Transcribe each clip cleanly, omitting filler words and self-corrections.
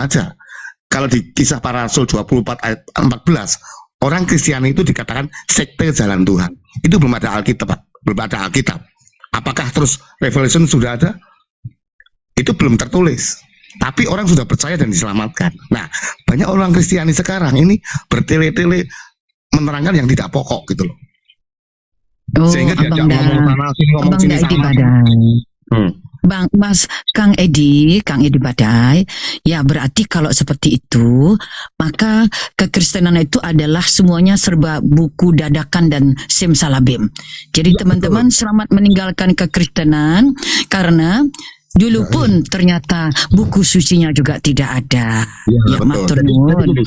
aja. Kalau di Kisah Para Rasul 24 ayat 14, orang Kristiani itu dikatakan sekte jalan Tuhan. Itu belum ada Alkitab, belum ada Alkitab. Apakah terus Revelation sudah ada? Itu belum tertulis. Tapi orang sudah percaya dan diselamatkan. Nah, banyak orang Kristiani sekarang ini bertele-tele menerangkan yang tidak pokok gitu loh. Sehingga diajak ngomong sana sini, ngomong sini sana. Bang Mas Kang Edi Badai, ya berarti kalau seperti itu, maka kekristenan itu adalah semuanya serba buku dadakan dan simsalabim. Jadi teman-teman selamat meninggalkan kekristenan, karena dulu pun ternyata buku sucinya juga tidak ada. Ya matur nuwun.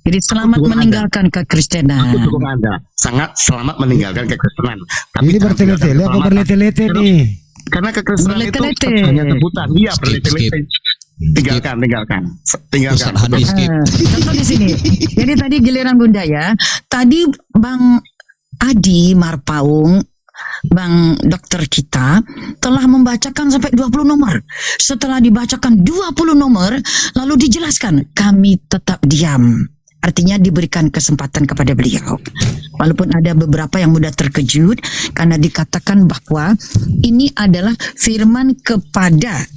Jadi selamat meninggalkan kekristenan. Aku dukung Anda, sangat selamat meninggalkan kekristenan. Tapi ini bertele-tele apa berlete-lete nih? Karena kekristenan itu hanya sebutan. Iya, berlete-lete. Tinggalkan. Contoh di sini. Jadi tadi giliran Bunda ya. Tadi Bang Adi Marpaung, Bang dokter kita telah membacakan sampai 20 nomor. Setelah dibacakan 20 nomor, lalu dijelaskan, kami tetap diam. Artinya diberikan kesempatan kepada beliau. Walaupun ada beberapa yang mudah terkejut karena dikatakan bahwa ini adalah firman kepada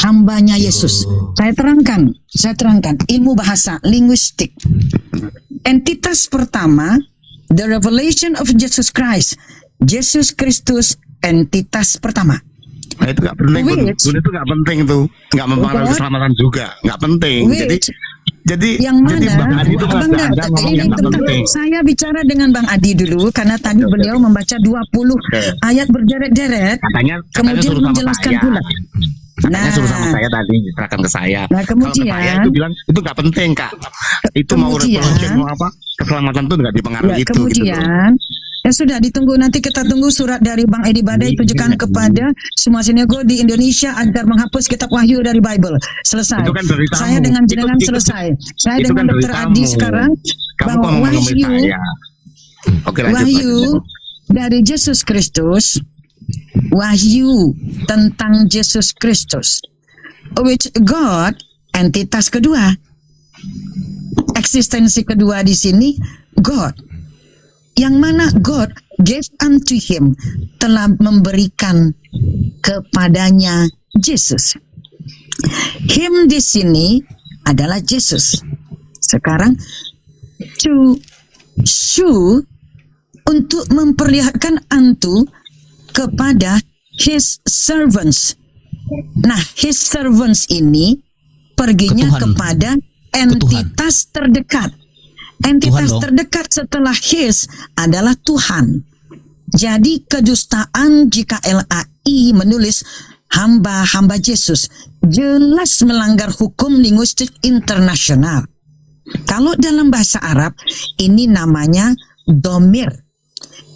hambanya Yesus. Saya terangkan ilmu bahasa linguistik. Entitas pertama, the revelation of Jesus Christ. Yesus Kristus entitas pertama. Nah, itu nggak penting, itu nggak penting tuh, nggak mempengaruhi keselamatan juga, nggak penting. Jadi yang mana? Jadi Bang Adi itu saya bicara dengan Bang Adi dulu karena tadi beliau membaca 20 ayat berderet-deret, kemudian menjelaskan pula. Katanya suruh sama saya tadi, diserahkan ke saya. Nah, kemudian kalau saya itu bilang itu nggak penting Kak. Itu mau revolution mau apa, keselamatan itu nggak dipengaruhi itu. Kemudian ya sudah, ditunggu, nanti kita tunggu surat dari Bang Edi Badai tujukan kepada semua sinagoga di Indonesia agar menghapus kitab Wahyu dari Bible. Selesai. Itu kan dari tamu. Saya dengan jenengan selesai. Saya dengan kan Dr. Adi sekarang bahwa Wahyu dari Yesus Kristus, Wahyu tentang Yesus Kristus, which God, entitas kedua, eksistensi kedua di sini God. Yang mana God gave unto him, telah memberikan kepadanya Yesus. Him di sini adalah Yesus. Sekarang to show, untuk memperlihatkan unto kepada his servants. Nah, his servants ini perginya kepada entitas terdekat. Entitas terdekat setelah his adalah Tuhan. Jadi kedustaan jika LAI menulis hamba-hamba Yesus jelas melanggar hukum linguistik internasional. Kalau dalam bahasa Arab ini namanya domir.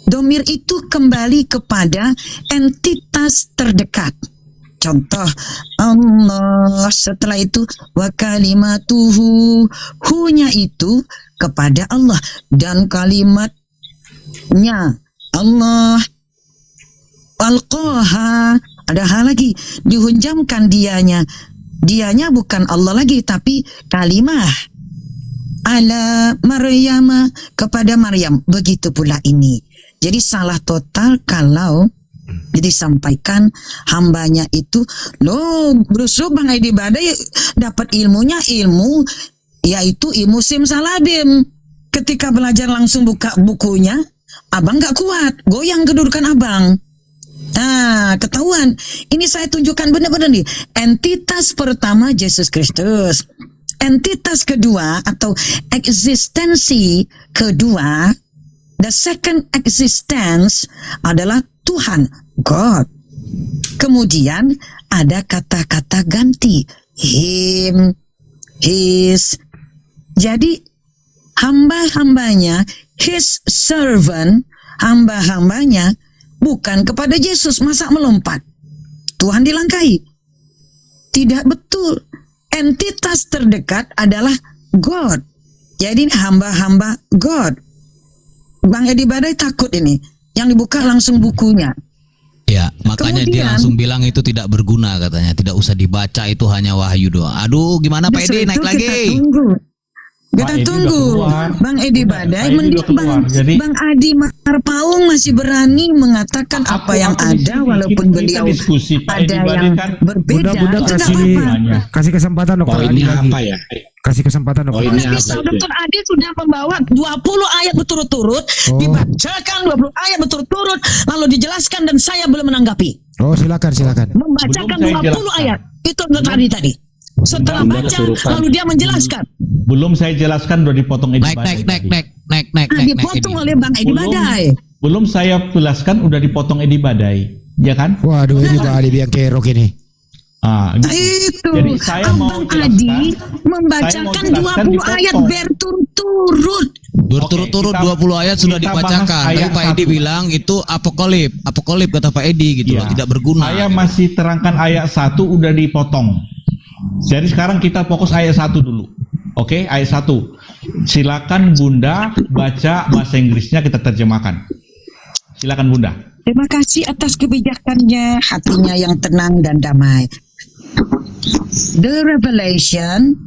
Domir itu kembali kepada entitas terdekat. Contoh, Allah, setelah itu wa kalimatuhu, hu-nya itu kepada Allah, dan kalimatnya Allah, alqaha, ada hal lagi, dihunjamkan dianya bukan Allah lagi tapi kalimah, ala Maryam, kepada Maryam. Begitu pula ini. Jadi salah total kalau disampaikan hambanya itu, loh brusuk Bang Edi Badai dapat ilmunya yaitu ilmu simsalabim. Ketika belajar langsung buka bukunya, abang gak kuat, goyang kedudukan abang. Nah, ketahuan. Ini saya tunjukkan benar-benar nih. Entitas pertama Yesus Kristus. Entitas kedua atau eksistensi kedua, the second existence adalah Tuhan, God. Kemudian ada kata-kata ganti, him, his. Jadi hamba-hambanya, his servant, hamba-hambanya bukan kepada Yesus. Masa melompat? Tuhan dilangkahi. Tidak betul. Entitas terdekat adalah God. Jadi hamba-hamba God. Bang Edi Badai takut ini. Yang dibuka langsung bukunya. Ya, makanya dia Kemudian- langsung bilang itu tidak berguna katanya, tidak usah dibaca, itu hanya wahyu doang. Aduh, gimana Pak Justru Edi naik itu lagi? Kita tunggu. Kita Edi udah tunggu. keluar. Bang Edi Udah, Badai, Pak Edi mending udah keluar. Jadi- Bang Adi Marpaung masih berani mengatakan apa yang Aku di ada sini, walaupun kita beliau diskusi, Pak ada Edi Badai yang kan. berbeda. Bunda Itu nggak kasih apa-apa. kasih kesempatan dokter Oh Adi ini lagi. apa ya? Kasih kesempatan Oh dokter. ini Mana apa bisa itu? Dr. Adi sudah membawa 20 ayat berturut-turut, Oh. dibacakan 20 ayat berturut-turut, lalu dijelaskan dan saya belum menanggapi. Oh silakan. Membacakan Belum saya 20 jelaskan. ayat. Itu tadi. Setelah Bunda baca, kesurupan. lalu dia menjelaskan. Belum saya jelaskan udah dipotong Edi Naik Badai tadi. naik. Dipotong oleh Bang Edi Belum. Badai. Belum saya jelaskan udah dipotong Edi Badai, ya kan? Waduh ini Pak Adi yang kerok ini. Nah, Gitu. itu. Jadi saya mau Bang jelaskan, Adi membacakan saya mau jelaskan 20 ayat dipotong. berturut-turut. Berturut-turut Oke, 20 ayat sudah kita dibacakan. bahas Tapi ayat Pak Edi 1. bilang itu apokalip kata Pak Edi gitu Iya. loh, tidak berguna. Saya masih terangkan ayat 1 udah dipotong. Jadi sekarang kita fokus ayat 1 dulu. Oke, ayat 1. Silakan Bunda baca bahasa Inggrisnya, kita terjemahkan. Silakan Bunda. Terima kasih atas kebijakannya, hatinya yang tenang dan damai. The revelation,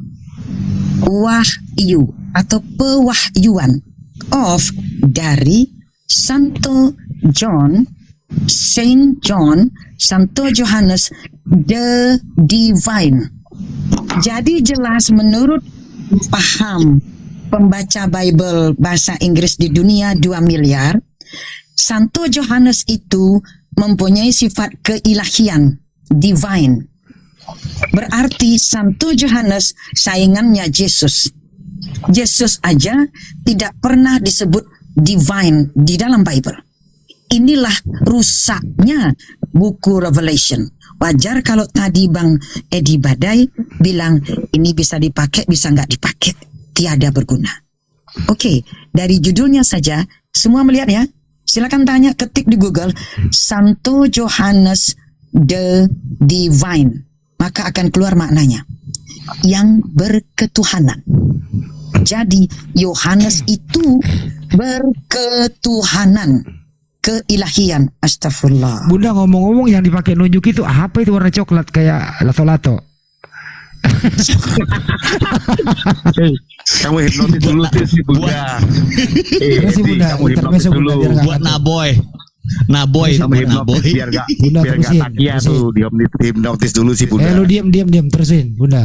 wahyu atau pewahyuan of dari Santo John, Saint John, Santo Johannes the Divine. Jadi jelas menurut paham pembaca Bible bahasa Inggris di dunia 2 miliar, Santo Johannes itu mempunyai sifat keilahian, divine. Berarti Santo Johannes saingannya Yesus. Yesus aja tidak pernah disebut divine di dalam Bible. Inilah rusaknya buku Revelation. Wajar kalau tadi Bang Edi Badai bilang ini bisa dipakai, bisa nggak dipakai. Tiada berguna. Oke, dari judulnya saja, semua melihat ya. Silakan tanya, ketik di Google, Santo Johannes the Divine. Maka akan keluar maknanya. Yang berketuhanan. Jadi Yohanes itu berketuhanan, keilahian. Astagfirullah. Bunda ngomong-ngomong yang dipakai nunjuk itu apa itu warna coklat kayak lato-lato? Kamu hipnotis dulu sih Bunda. Terus sih, Bunda, Kamu hipnotis intermezzo, Bunda, dulu. biar nggak- Buat naboy Kamu buat hipnotis naboy. biar gak Bunda, biar gak terusin, takia terusin. tuh, dihipnotis dulu sih Bunda. Lu diam terusin Bunda.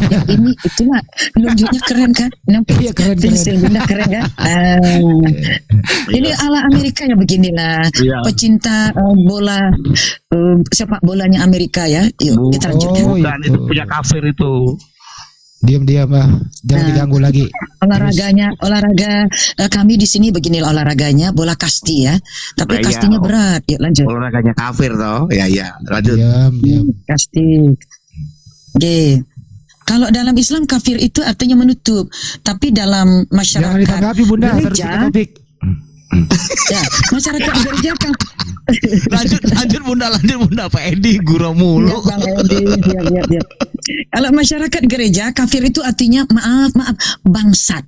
Ya, ini itulah nunjuknya keren kan? Iya, keren. Bunda keren kan? Ini ala Amerika ya beginilah. Iya. Pecinta bola sepak bolanya Amerika ya. Yuk kita lanjut. Oh, Bukan, itu. itu punya kafir itu. Diam jangan diganggu lagi. Olahraga kami di sini begini olahraganya bola kasti ya. Tapi Nah, iya. kastinya berat. Yuk lanjut. Olahraganya kafir toh. Ya lanjut. Diam. Kasti. Oke. Kalau dalam Islam kafir itu artinya menutup, tapi dalam Jangan masyarakat ditanggapi Bunda, terus gereja, kita topik. ya, masyarakat gereja kan lanjut Bunda Pak Edi gurau Iya, mulu. Bang Edi, diam. Kalau masyarakat gereja, kafir itu artinya maaf, bangsat.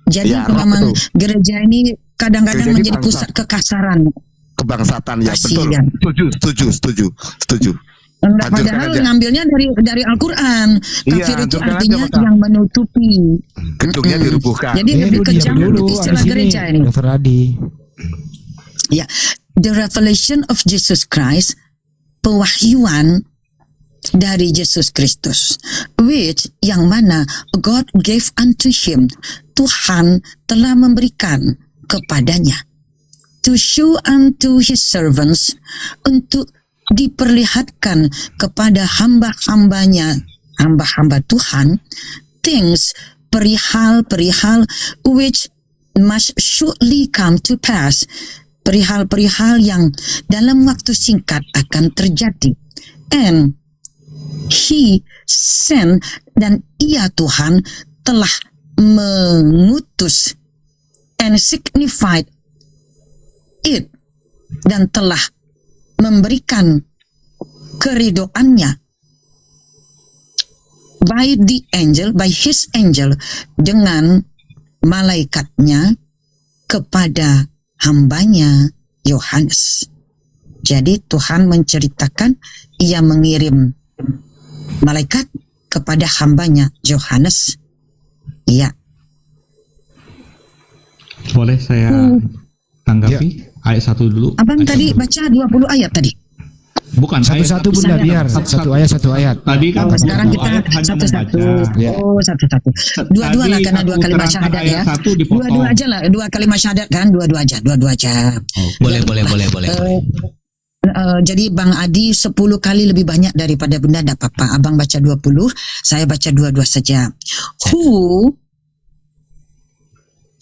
Jadi Ya, memang betul. gereja ini kadang-kadang Gereja ini menjadi pusat bangsat. kekasaran. Kebangsatan ya betul. Kasihan. Setuju. Nah, Lanjutkan padahal aja. ngambilnya dari Al-Quran. Iya, Kafir itu lanjutkan artinya aja, Pak. yang menutupi. Gedungnya Mm-mm. dirubuhkan. Jadi lebih Lu diam kejam dulu, istilah abis gereja ini. Dokter Adi. Ya, the revelation of Jesus Christ, pewahyuan dari Yesus Kristus, which yang mana God gave unto him, Tuhan telah memberikan kepadanya, to show unto his servants, untuk diperlihatkan kepada hamba-hambanya, hamba-hamba Tuhan, things, perihal-perihal which must surely come to pass, perihal-perihal yang dalam waktu singkat akan terjadi. And he sent, dan ia Tuhan telah mengutus, and signified it, dan telah memberikan keridoannya by the angel, by his angel, dengan malaikatnya kepada hambanya Yohanes. Jadi Tuhan menceritakan ia mengirim malaikat kepada hambanya Yohanes. Iya. Boleh saya tanggapi ayat 1 dulu? Abang Ayat tadi 1. baca 20 ayat tadi. Bukan Satu-satu ayat Bunda, Bisa, biar satu ayat. Tadi kan Oh, sekarang 20 kita ayat hanya satu-satu. membaca. Ya. Oh, satu-satu. Dua-dua lah, Tadi karena dua aku kalimat terangkan syahadat ayat ya. 1 dipotong. Dua-dua aja lah, dua kalimat syahadat kan, dua-dua aja. Boleh. Jadi Bang Adi 10 kali lebih banyak daripada Bunda, tidak apa-apa. Abang baca 20, saya baca dua-dua saja. Who,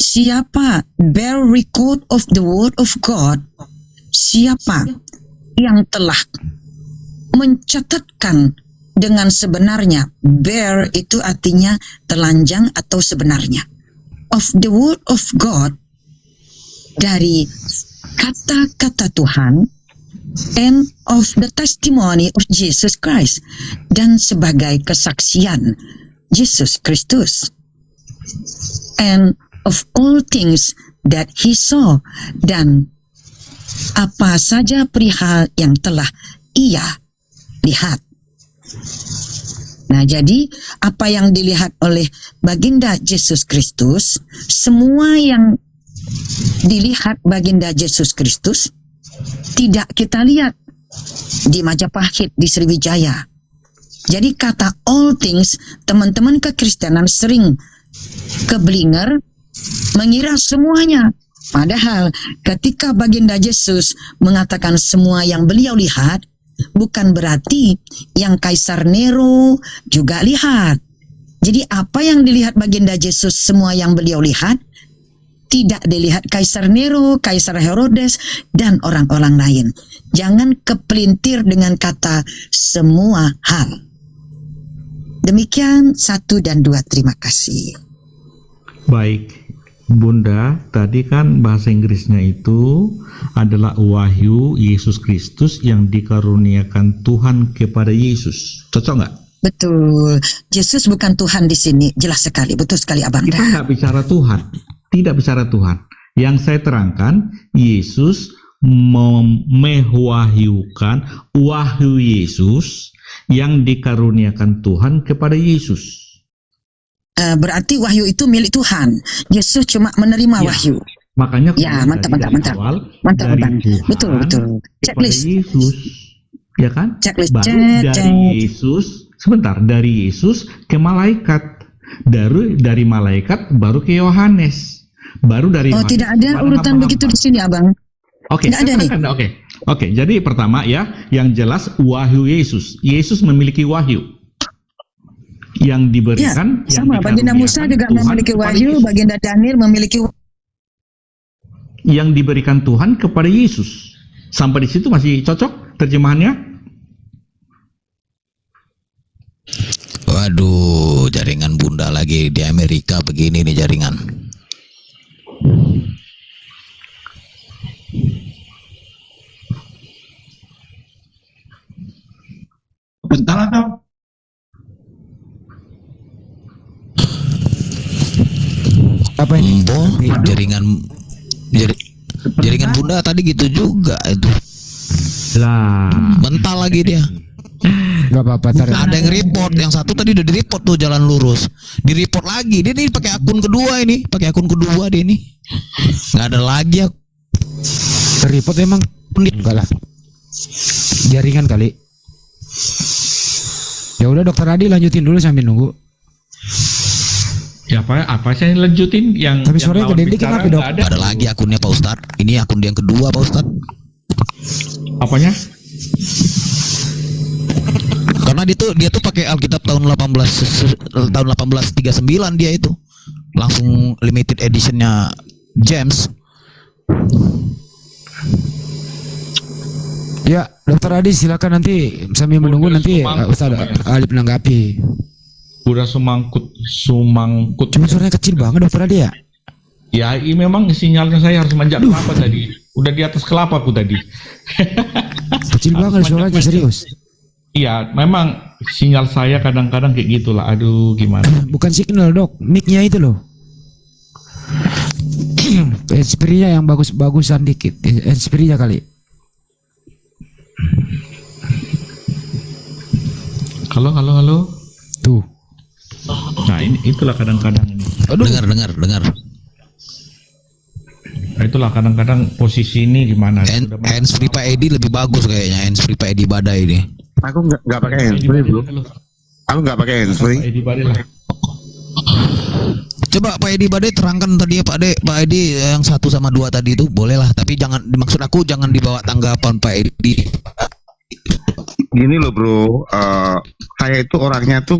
siapa, bear record of the word of God, siapa yang telah mencatatkan dengan sebenarnya. Bear itu artinya telanjang atau sebenarnya. Of the word of God, dari kata-kata Tuhan, and of the testimony of Jesus Christ, dan sebagai kesaksian Yesus Kristus, and of all things that he saw, dan apa saja perihal yang telah ia lihat. Nah, jadi apa yang dilihat oleh baginda Yesus Kristus, semua yang dilihat baginda Yesus Kristus tidak kita lihat di Majapahit, di Sriwijaya. Jadi kata all things, teman-teman kekristenan sering keblinger mengira semuanya. Padahal ketika baginda Yesus mengatakan semua yang beliau lihat, bukan berarti yang Kaisar Nero juga lihat. Jadi apa yang dilihat baginda Yesus, semua yang beliau lihat, tidak dilihat Kaisar Nero, Kaisar Herodes, dan orang-orang lain. Jangan kepelintir dengan kata semua hal. Demikian 1 dan 2, terima kasih. Baik, Bunda, tadi kan bahasa Inggrisnya itu adalah wahyu Yesus Kristus yang dikaruniakan Tuhan kepada Yesus. Cocok nggak? Betul. Yesus bukan Tuhan di sini, jelas sekali, betul sekali Abang. Kita nggak bicara Tuhan, tidak bicara Tuhan. Yang saya terangkan, Yesus mewahyukan wahyu Yesus yang dikaruniakan Tuhan kepada Yesus. Berarti wahyu itu milik Tuhan. Yesus cuma menerima Ya. wahyu. Makanya Ya, mantap, dari mantap. awal Mantap, dari Bang. Tuhan Betul. kepada Checklist. Yesus, ya kan? Checklist. Baru dari Yesus, sebentar, dari Yesus ke malaikat, dari malaikat baru ke Yohanes, baru dari Oh, Yohanes tidak ada kepada urutan hamba-hamba. begitu di sini, Abang. Oke, Tidak ada nih. Oke, jadi pertama ya, yang jelas wahyu Yesus. Yesus memiliki wahyu yang diberikan, Ya, sama. Baginda Musa juga Tuhan memiliki kepada wahyu, Yesus. baginda Daniel memiliki Yang diberikan Tuhan kepada Yesus. Sampai di situ masih cocok terjemahannya? Waduh, jaringan Bunda lagi di Amerika begini nih jaringan. Bentar atau? Apa ini? Jaringan Bunda tadi gitu juga itu. Lah, Mental lagi dia. Gak apa-apa, tar. Ada yang report, yang satu tadi udah di report tuh jalan lurus. Di report lagi. Dia nih pakai akun kedua ini, dia ini. Nggak ada lagi aku. Report emang enggak lah. Jaringan kali. Ya udah Dokter Adi lanjutin dulu sambil nunggu. ya apa saya lanjutin yang Tapi yang suaranya lawan gede dikit bicara apa, Dok? nggak Ada lagi akunnya Pak Ustadz. Ini akun dia yang kedua Pak Ustadz. Apanya? Karena dia tuh pakai Alkitab tahun 1839 dia itu. Langsung limited editionnya James. Ya, Dokter Adi silakan nanti sambil menunggu nanti Ustaz Ali menanggapi. Udah semangkut. Cuma suaranya kecil banget Dokter Adi ya. Ya, ini memang sinyalnya saya harus manjat kelapa tadi. Udah di atas kelapa aku tadi. Kecil banget suaranya, serius. Iya, memang sinyal saya kadang-kadang kayak gitulah. Aduh, gimana? Bukan signal Dok, mic-nya itu loh. Inspirnya yang bagus-bagusan dikit. Inspirnya kali. Halo. Tuh. Nah, itulah kadang-kadang ini. Dengar. Nah, itulah kadang-kadang posisi ini gimana? Hands free Pak Edi lebih bagus kayaknya, hands free Pak Edi Badai ini. Aku nggak pakai handsfree bro. Aku nggak pakai handsfree. Pak Edi Badai lah. Coba Pak Edi Badai terangkan tadi ya Pak Edi yang 1 sama 2 tadi itu boleh lah, tapi jangan, dimaksud aku jangan dibawa tanggapan Pak Edi. Gini loh bro, saya itu orangnya tuh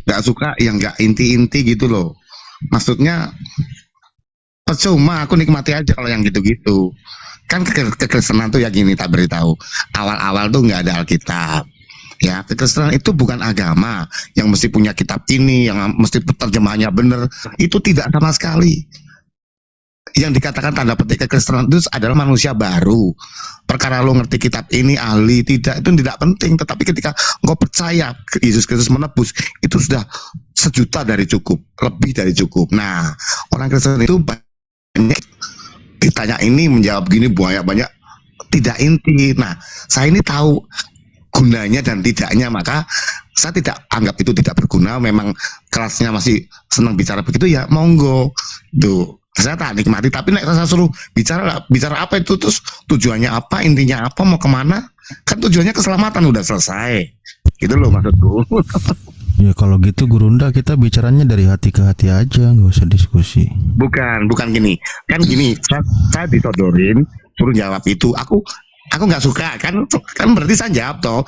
nggak suka yang nggak inti-inti gitu loh. Maksudnya percuma, aku nikmati aja kalau yang gitu-gitu. Kan kekristenan tuh ya gini, tak beritahu. Awal-awal tuh nggak ada Alkitab. Ya, kekristenan itu bukan agama yang mesti punya kitab ini, yang mesti terjemahannya benar. Itu tidak sama sekali. Yang dikatakan tanda petik kekristenan itu adalah manusia baru. Perkara lo ngerti kitab ini, ahli, tidak, itu tidak penting. Tetapi ketika engkau percaya Yesus Kristus menebus, itu sudah 1.000.000 dari cukup, lebih dari cukup. Nah, orang Kristen itu banyak ditanya ini menjawab gini, banyak tidak inti. Nah, saya ini tahu gunanya dan tidaknya, maka saya tidak anggap itu tidak berguna. Memang kelasnya masih senang bicara begitu, ya monggo. Tuh, saya tak nikmati. Tapi nek saya suruh bicara apa itu, terus tujuannya apa, intinya apa, mau kemana? Kan tujuannya keselamatan, udah selesai. Gitu loh maksudku. Ya kalau gitu Gurunda, kita bicaranya dari hati ke hati aja, nggak usah diskusi. Bukan gini. Kan gini, saya disodorin, suruh jawab itu. Aku nggak suka, kan berarti saya jawab toh.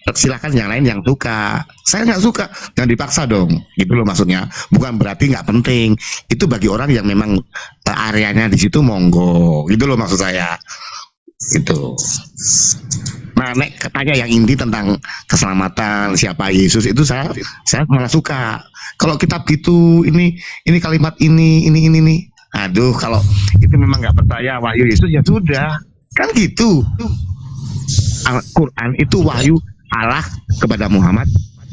Silakan yang lain yang suka. Saya nggak suka, jangan dipaksa dong. Gitu loh maksudnya. Bukan berarti nggak penting. Itu bagi orang yang memang areanya di situ, monggo. Gitu loh maksud saya. Gitu. Nah, nek katanya yang inti tentang keselamatan, siapa Yesus, itu saya malah suka. Kalau kitab gitu, ini kalimat ini. Aduh, kalau itu memang nggak percaya wahyu Yesus, ya sudah. Kan gitu. Al-Quran itu wahyu Allah kepada Muhammad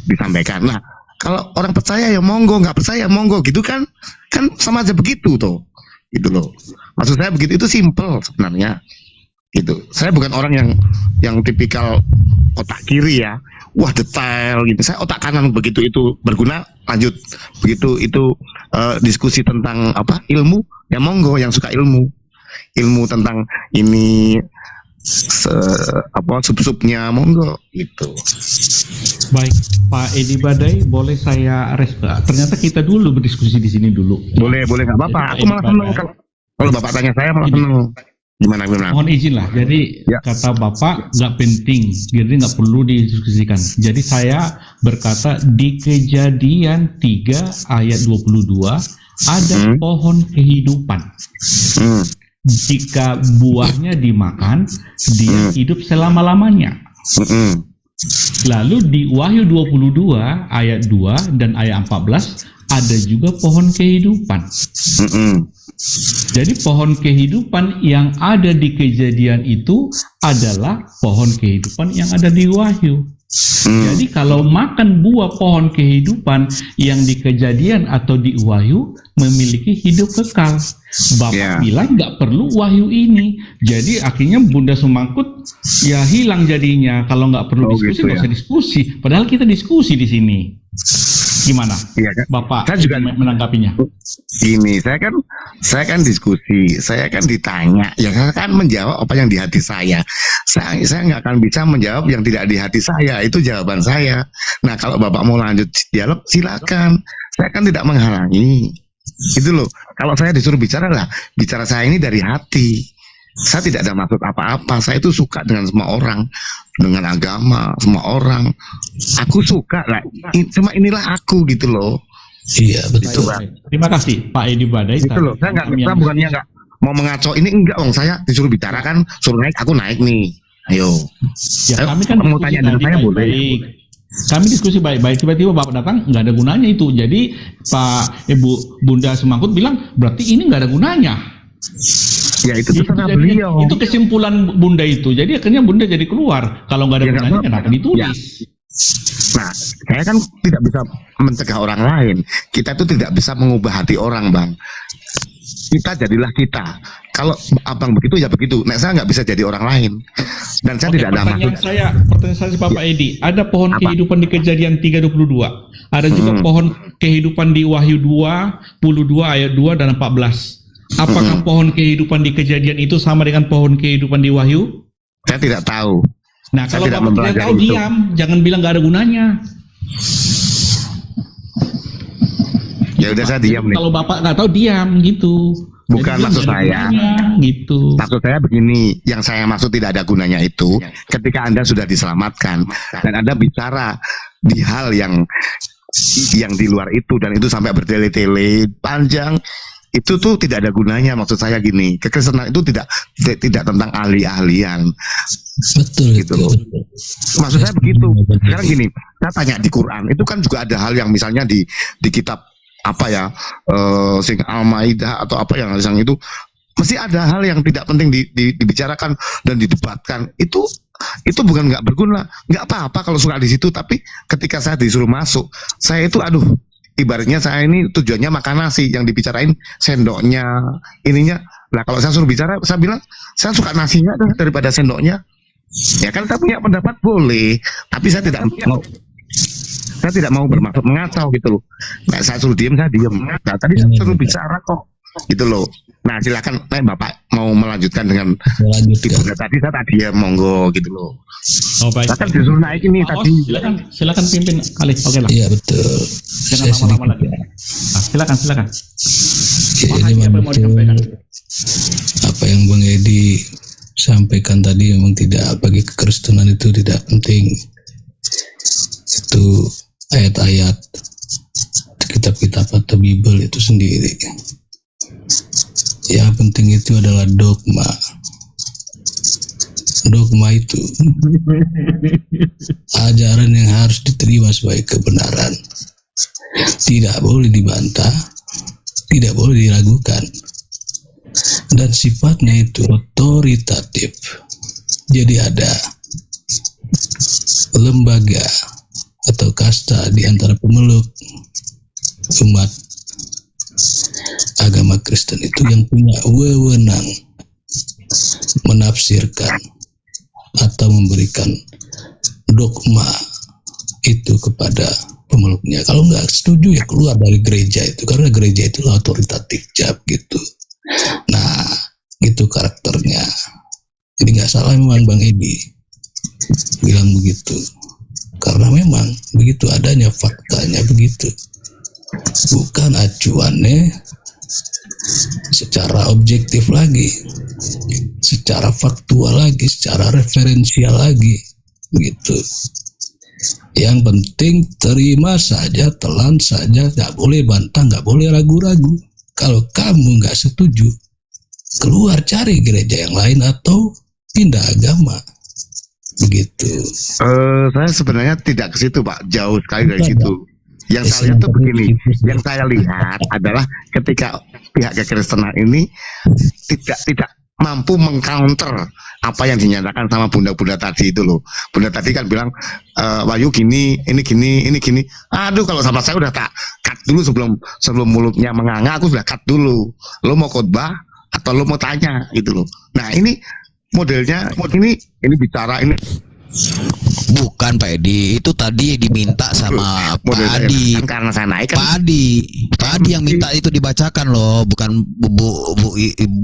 disampaikan. Nah, kalau orang percaya ya monggo, nggak percaya monggo, gitu kan sama aja begitu tuh. Gitu loh. Maksud saya begitu, itu simple sebenarnya. Gitu. Saya bukan orang yang tipikal otak kiri ya. Wah, detail gitu. Saya otak kanan, begitu itu berguna lanjut. Begitu itu diskusi tentang ilmu, ya monggo yang suka ilmu tentang ini sub-subnya, monggo gitu. Baik, Pak Edi Badai, boleh saya ternyata kita dulu berdiskusi di sini dulu. Boleh nggak apa-apa. Aku malah seneng kalau Bapak tanya saya, malah seneng. Gimana? Mohon izin lah. Jadi kata Bapak nggak penting, jadi nggak perlu didiskusikan. Jadi saya berkata di Kejadian 3 ayat 22 ada pohon kehidupan. Jika buahnya dimakan, dia hidup selama-lamanya. Lalu di Wahyu 22 ayat 2 dan ayat 14 ada juga pohon kehidupan. Jadi pohon kehidupan yang ada di Kejadian itu adalah pohon kehidupan yang ada di Wahyu. Jadi kalau makan buah pohon kehidupan yang di Kejadian atau di Wahyu memiliki hidup kekal. Bapak bilang nggak perlu Wahyu ini. Jadi akhirnya Bunda Sumangkut ya hilang jadinya. Kalau nggak perlu diskusi, nggak usah diskusi. Padahal kita diskusi di sini. Gimana? Iya kan? Bapak saya juga menanggapinya. Gini, saya kan diskusi, saya kan ditanya, ya saya kan menjawab apa yang di hati saya. Saya nggak akan bisa menjawab yang tidak di hati saya, itu jawaban saya. Nah, kalau Bapak mau lanjut dialog, silakan. Saya kan tidak menghalangi. Itu loh. Kalau saya disuruh bicara lah, bicara saya ini dari hati. Saya tidak ada maksud apa-apa. Saya itu suka dengan semua orang, dengan agama, semua orang. Aku suka lah. Cuma inilah aku gitu loh. Iya, betul. Terima kasih Pak Edi Badai. Gitu loh. Saya bukannya nggak mau mengaco ini, enggak, saya disuruh bicara kan, suruh naik, aku naik nih. Ayo. Ya, kami kan mau tanya dengan saya boleh. Kami diskusi baik-baik, tiba-tiba Bapak datang, nggak ada gunanya itu. Jadi Pak Bunda Sumangkut bilang berarti ini nggak ada gunanya. Ya itu terserah beliau. Itu kesimpulan Bunda itu. Jadi akhirnya Bunda jadi keluar. Kalau nggak ada gunanya, kenapa ditulis? Ya. Nah, saya kan tidak bisa mencegah orang lain. Kita itu tidak bisa mengubah hati orang, Bang. Kita jadilah kita. Kalau abang begitu ya begitu. Nah, saya nggak bisa jadi orang lain. Dan saya Oke, tidak ada maksud. pertanyaan saya Bapak Edi, ada pohon Apa? kehidupan di Kejadian 3:22. Ada juga pohon kehidupan di Wahyu 22 ayat 2 dan 14. Apakah pohon kehidupan di Kejadian itu sama dengan pohon kehidupan di Wahyu? Saya tidak tahu. Nah, Saya kalau tidak Bapak tidak mempelajari tahu, itu. diam. Jangan bilang nggak ada gunanya. Ya udah saya diam nih. Kalau Bapak nggak tahu, diam gitu. Bukan Jadi, maksud nggak ada saya. gunanya, gitu. Maksud saya begini, yang saya maksud tidak ada gunanya itu ketika Anda sudah diselamatkan dan Anda bicara di hal yang di luar itu dan itu sampai bertele-tele panjang, itu tuh tidak ada gunanya. Maksud saya gini, kekristenan itu tidak tentang ahli-ahlian Betul gitu loh. Maksud saya begitu. Sekarang gini, saya tanya di Quran itu kan juga ada hal yang misalnya di kitab apa ya, sing Al-Maidah atau apa yang itu mesti ada hal yang tidak penting dibicarakan dan didebatkan. Itu bukan nggak berguna, nggak apa-apa kalau suka di situ. Tapi ketika saya disuruh masuk, saya itu ibaratnya saya ini tujuannya makan nasi, yang dibicarain sendoknya, ininya. Nah kalau saya suruh bicara, saya bilang saya suka nasinya daripada sendoknya. Ya kan saya punya pendapat boleh, tapi saya tidak mau. Saya tidak mau bermaksud mengacau gitu loh. Nah, saya suruh diam, saya diam. Nah, tadi saya suruh bicara kok, gitu loh. Nah, silakan, Bapak mau melanjutkan dengan Melanjutkan. tadi saya tadi ya monggo gitu loh. Oh, baik. Saya kan disuruh naik ini tadi. Silakan pimpin kali. Oke lah. Iya betul. Jangan Saya lama-lama lagi. sedikit. Silakan. Ya, Makasih, ini apa yang mau disampaikan? apa yang Bang Edi sampaikan tadi memang tidak, bagi kekristenan itu tidak penting. Itu ayat-ayat kitab-kitab atau Bible itu sendiri. Yang penting itu adalah dogma. Dogma itu ajaran yang harus diterima sebagai kebenaran. Tidak boleh dibantah, tidak boleh diragukan. Dan sifatnya itu otoritatif. Jadi ada lembaga atau kasta di antara pemeluk umat agama Kristen itu yang punya wewenang menafsirkan atau memberikan dogma itu kepada pemeluknya. Kalau nggak setuju ya keluar dari gereja itu, karena gereja itu otoritatif gitu. Nah, itu karakternya. Jadi nggak salah memang Bang Edi bilang begitu, karena memang begitu adanya faktanya begitu, bukan acuannya secara objektif lagi, secara faktual lagi, secara referensial lagi gitu. Yang penting terima saja, telan saja, nggak boleh bantah, nggak boleh ragu-ragu. Kalau kamu nggak setuju, keluar cari gereja yang lain atau pindah agama. Begitu. Saya sebenarnya tidak ke situ, Pak. Jauh sekali dari situ. Yang saya lihat tuh begini. Yang saya lihat adalah ketika pihak kekristenan ini tidak mampu mengcounter apa yang dinyatakan sama bunda-bunda tadi itu loh. Bunda tadi kan bilang Wahyu gini, ini gini. Aduh, kalau sama saya udah tak cut dulu sebelum mulutnya menganga, aku sudah cut dulu. Lo mau khotbah atau lo mau tanya gitu loh. Nah, ini modelnya ini bicara ini Bukan Pak Edi, itu tadi diminta sama Pak model saya Adi. kan karena saya naik kan. Pak Adi yang minta itu dibacakan loh, bukan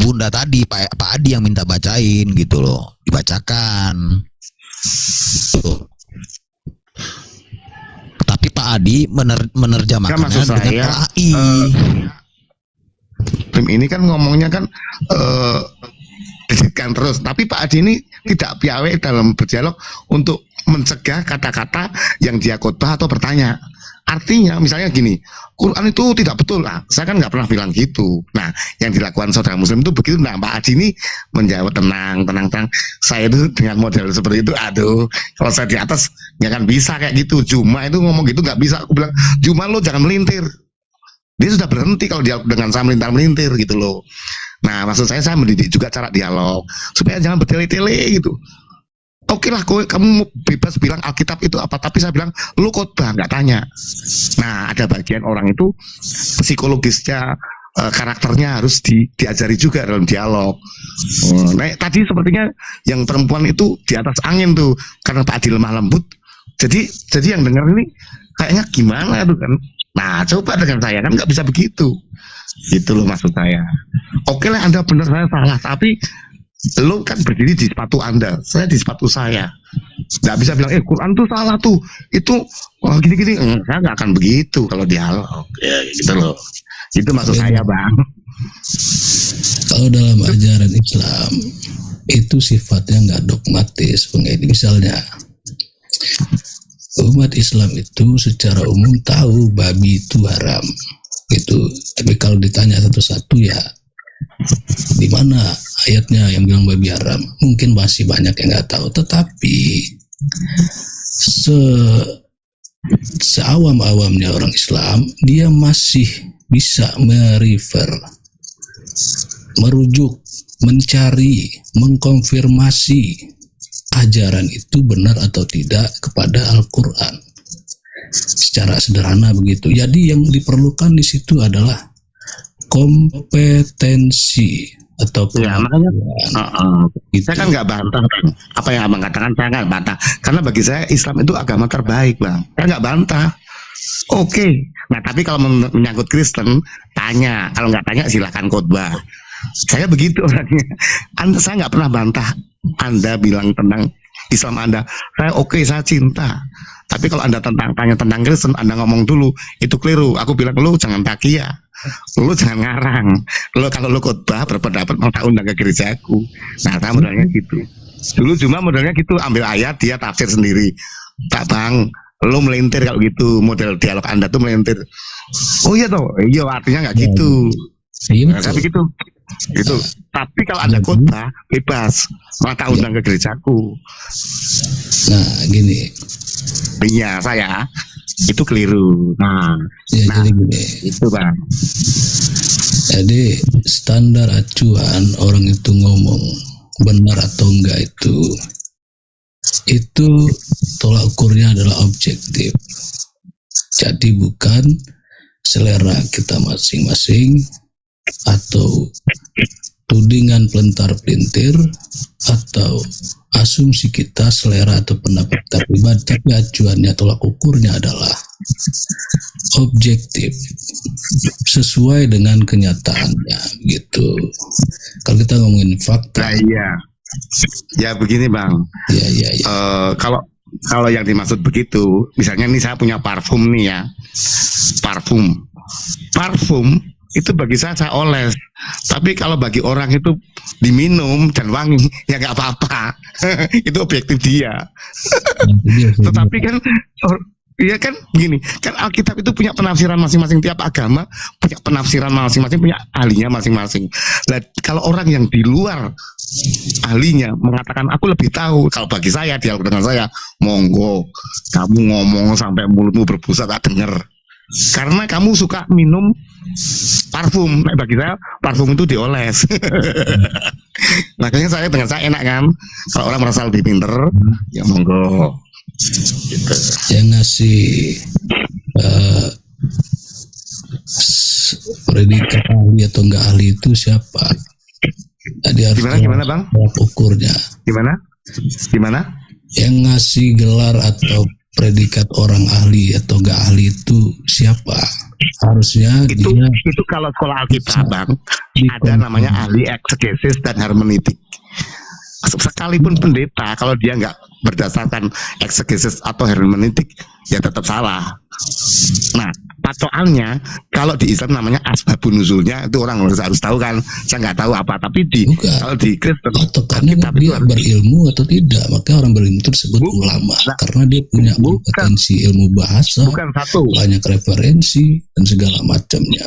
Bunda tadi, Pak Adi yang minta bacain gitu loh, dibacakan. Tuh. Tapi Pak Adi menerjemahkannya Kan maksud dengan saya, LAI. Tim ini kan ngomongnya kan kan terus, tapi Pak Adi ini tidak piawai dalam berdialog untuk mencegah kata-kata yang dia khotbah atau bertanya. Artinya misalnya gini, Quran itu tidak betul lah. Saya kan nggak pernah bilang gitu. Nah, yang dilakukan saudara Muslim itu begitu. Nah, Pak Adi ini menjawab tenang. Saya itu dengan model seperti itu, aduh, kalau saya di atas nggak akan bisa kayak gitu. Juma itu ngomong gitu nggak bisa. Aku bilang, Juma lo jangan melintir. Dia sudah berhenti kalau dia dengan saya melintir gitu loh. Nah, maksud saya mendidik juga cara dialog supaya jangan bertele-tele gitu. Oke lah, kamu bebas bilang Alkitab itu apa, tapi saya bilang lu khotbah nggak tanya. Nah, ada bagian orang itu psikologisnya karakternya harus diajari juga dalam dialog. Nah, tadi sepertinya yang perempuan itu di atas angin tuh karena Pak Adi lemah lembut. Jadi yang dengar ini kayaknya gimana tuh kan. Nah, coba dengan saya kan nggak bisa begitu. Gitu loh maksud saya. Oke lah Anda benar, saya salah, tapi lo kan berdiri di sepatu Anda, saya di sepatu saya. Nggak bisa bilang Quran tuh salah tuh, itu gini-gini. Saya nggak akan begitu kalau dialog. Ya gitu loh. Itu maksud saya, Bang. Kalau dalam ajaran Islam itu sifatnya nggak dogmatis. Misalnya umat Islam itu secara umum tahu babi itu haram gitu, tapi kalau ditanya satu-satu ya di mana ayatnya yang bilang babi haram, mungkin masih banyak yang nggak tahu. Tetapi seawam-awamnya orang Islam, dia masih bisa merujuk, mencari, mengkonfirmasi ajaran itu benar atau tidak kepada Al-Quran secara sederhana begitu. Jadi yang diperlukan di situ adalah kompetensi atau makanya saya kan nggak bantah Bang. Apa yang Abang katakan saya nggak bantah, karena bagi saya Islam itu agama terbaik, Bang. Saya nggak bantah. Oke. Nah, tapi kalau menyangkut Kristen, tanya. Kalau nggak tanya silahkan khotbah. Saya begitu orangnya. Saya nggak pernah bantah Anda bilang tentang Islam Anda. Saya cinta. Tapi kalau Anda tanya tentang Kristen, Anda ngomong dulu, itu keliru. Aku bilang, lu jangan takia, lu jangan ngarang. Kalau lu khotbah berpendapat, mau tak undang ke gerejaku. Nah, saya modalnya gitu. Dulu cuma modalnya gitu, ambil ayat, dia tafsir sendiri. Tak Bang, lu melintir kalau gitu, model dialog Anda tuh melintir. Oh iya toh, iya artinya nggak gitu. Iya, Tapi gitu. Tapi kalau Anda khotbah, bebas, mau tak undang ke gerejaku. Nah, gini. Iya, saya itu keliru. Jadi gini. Itu Bang. Jadi standar acuan orang itu ngomong benar atau enggak itu tolak ukurnya adalah objektif. Jadi bukan selera kita masing-masing atau tudingan pelentar-pelintir atau asumsi kita, selera atau pendapat kita pribadi, tapi acuannya, tolak ukurnya adalah objektif sesuai dengan kenyataannya gitu. Kalau kita ngomongin fakta, ya begini Bang. Ya. Kalau yang dimaksud begitu, misalnya nih saya punya parfum nih ya, parfum itu bagi saya oles. Tapi kalau bagi orang itu diminum dan wangi, ya nggak apa-apa. Itu objektif dia. Tetapi kan, ya kan gini, kan Alkitab itu punya penafsiran masing-masing, tiap agama punya penafsiran masing-masing, punya ahlinya masing-masing. Nah, kalau orang yang di luar ahlinya mengatakan aku lebih tahu, kalau bagi saya, dialog dengan saya, monggo, kamu ngomong sampai mulutmu berbusa tak denger. Karena kamu suka minum parfum. Nah, bagi saya parfum itu dioles. Makanya saya dengan saya enak kan. Kalau orang merasa lebih pinter, ya monggo. Gitu. Yang ngasih predikat ahli atau enggak ahli itu siapa? Tadi harus gimana Bang? Ukurnya. Gimana? Yang ngasih gelar atau predikat orang ahli atau enggak ahli itu siapa? Harusnya itu kalau sekolah Alkitab Bang, ada namanya ahli eksegesis dan hermeneutik. Sekalipun pendeta, kalau dia nggak berdasarkan eksegesis atau hermeneutik, ya tetap salah. Nah, patokannya kalau di Islam namanya asbabun nuzulnya, itu orang harus tahu kan. Saya nggak tahu apa, tapi kalau di Kristen patokannya dia berilmu atau tidak. Maka orang berilmu itu disebut ulama, karena dia punya kompetensi ilmu bahasa, banyak referensi dan segala macamnya.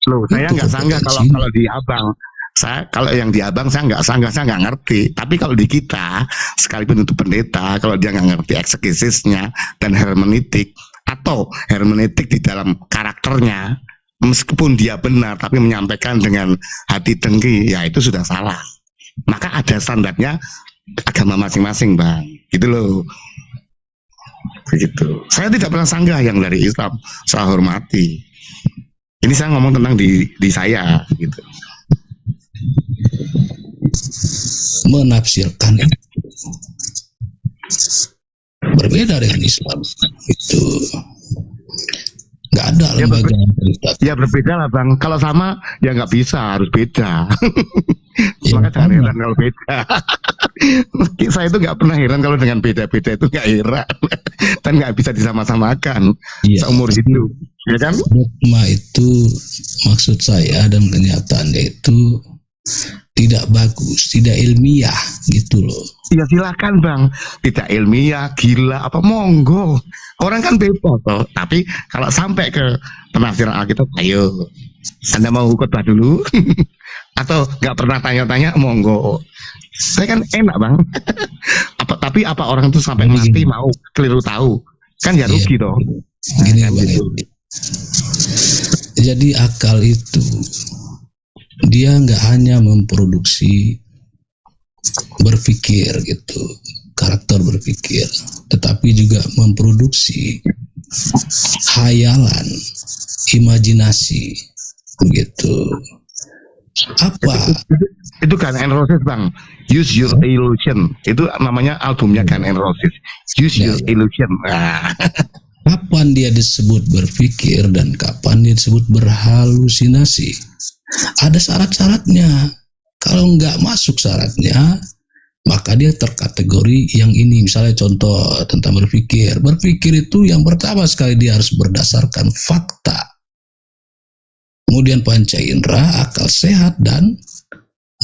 Loh, saya nggak sanggah kalau di Abang. Kalau yang di Abang saya nggak sanggah, saya nggak ngerti. Tapi kalau di kita, sekalipun itu pendeta, kalau dia nggak ngerti eksegesisnya dan hermeneutik atau hermeneutik di dalam karakternya, meskipun dia benar tapi menyampaikan dengan hati dengki, ya itu sudah salah. Maka ada standarnya agama masing-masing Bang, gitu loh. Begitu. Saya tidak pernah sanggah yang dari Islam, saya hormati. Ini saya ngomong tentang di saya gitu. Menafsirkan itu berbeda dengan Islam. Itu nggak ada Ya, lembaga yang autoritatif. Ya berbeda lah bang. Kalau sama ya nggak bisa, harus beda. Ya, Maka jangan sama. heran kalau beda. Saya itu nggak pernah heran kalau dengan beda-beda itu nggak heran dan nggak bisa disama-samakan Iya. seumur hidup, ya kan? Dogma itu maksud saya dan kenyataannya itu tidak bagus, tidak ilmiah gitu loh. Ya silakan bang, tidak ilmiah, gila apa monggo. Orang kan bebas toh. Tapi kalau sampai ke penafsiran Alkitab, ayo, Anda mau khotbah dulu atau nggak pernah tanya-tanya, monggo. Saya kan enak bang. Tapi apa orang itu sampai Jadi mati gini. mau keliru tahu, kan ya rugi toh. Gini Kan Bang gitu. Edi. Jadi akal itu dia nggak hanya memproduksi berpikir gitu, karakter berpikir, tetapi juga memproduksi hayalan, imajinasi begitu. Apa? Itu Guns N' Roses bang, Use Your Illusion. Itu namanya albumnya Guns N' Roses. Use Your Illusion. Nah. Kapan dia disebut berpikir dan kapan dia disebut berhalusinasi? Ada syarat-syaratnya. Kalau nggak masuk syaratnya, maka dia terkategori yang ini. Misalnya contoh tentang berpikir. Berpikir itu yang pertama sekali dia harus berdasarkan fakta. Kemudian panca indera, akal sehat, dan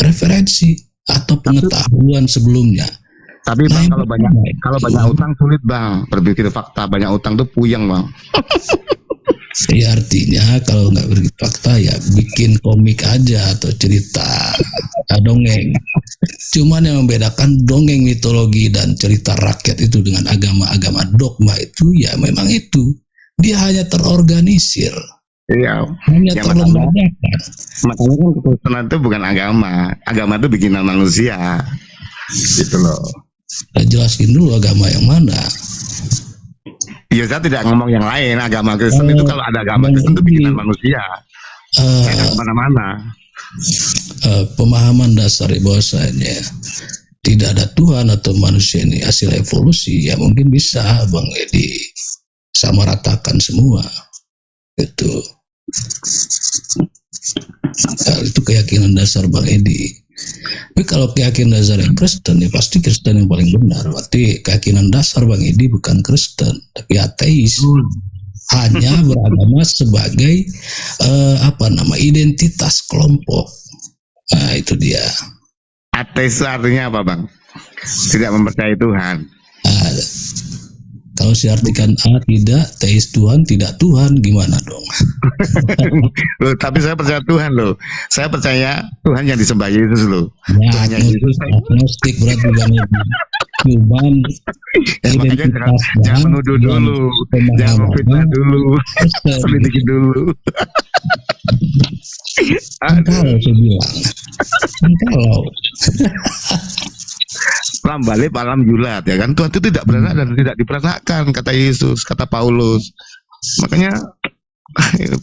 referensi atau pengetahuan sebelumnya. Tapi Nah, bang yang kalau banyak utang sulit bang, berpikir fakta. Banyak utang tuh puyeng bang. Ya artinya kalau nggak berpikir fakta ya bikin komik aja atau cerita dongeng. Cuman yang membedakan dongeng mitologi dan cerita rakyat itu dengan agama-agama dogma itu ya memang itu. Dia hanya terorganisir, Iya. hanya Ya, terlembagakan. Makanya kan kekristenan itu bukan agama. Agama itu bikinan manusia. Gitu loh. Nah, jelaskan dulu agama yang mana. Ya saya tidak ngomong yang lain. Agama Kristen itu kalau ada agama Kristen itu bikinan manusia. Tidak kemana-mana. Pemahaman dasar bahwasanya tidak ada Tuhan atau manusia ini hasil evolusi, ya mungkin bisa Bang Edi samaratakan semua itu. Nah, itu keyakinan dasar Bang Edi. Tapi kalau keyakinan dasar yang Kristen ya pasti Kristen yang paling benar. Berarti keyakinan dasar Bang Edi bukan Kristen tapi ateis. Hanya beragama sebagai identitas kelompok. Nah itu dia. Ateis artinya apa bang? Tidak mempercayai Tuhan. Nah, kalau diartikan tidak, teis Tuhan, tidak Tuhan, gimana dong? Loh, tapi saya percaya Tuhan loh. Saya percaya Tuhan yang disembah Yesus loh. Ya, Tuhannya Yesus. agnostik berarti Bang Edi. Cuman Ya, makanya jangan menuduh dulu, jangan memfitnah dulu, selidiki dulu. Kalau saya bilang, kalau Lambalik alam yulat ya kan, Tuhan itu tidak beranak dan tidak diperanakan, kata Yesus, kata Paulus. Makanya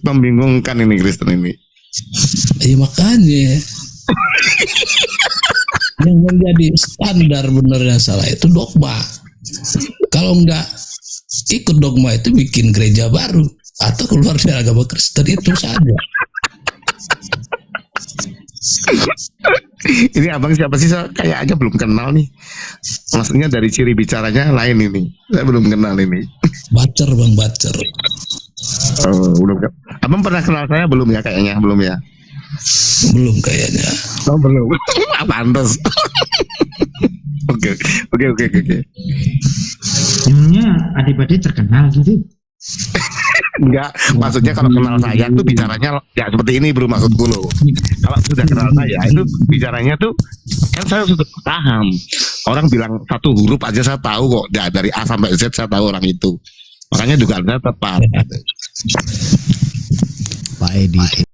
membingungkan ini Kristen ini. ya makanya yang menjadi standar benar dan salah itu dogma. Kalau enggak ikut dogma itu bikin gereja baru atau keluar dari agama Kristen itu saja. Ini abang siapa sih? Saya kayaknya belum kenal nih. Maksudnya dari ciri bicaranya lain ini. Saya belum kenal ini. Bacer Bang, bacer. Oh, belum. Abang pernah kenal saya belum ya? Kayaknya belum ya. Belum kayaknya. Oh belum. Pantes. Oke. Emangnya adik-adik terkenal gitu? Enggak, maksudnya kalau kenal saya tuh bicaranya ya seperti ini bro, maksudku loh. Kalau sudah kenal saya itu bicaranya tuh kan saya sudah paham. Orang bilang satu huruf aja saya tahu kok, ya, dari A sampai Z saya tahu orang itu. Makanya juga ada tepat. Pak Edi.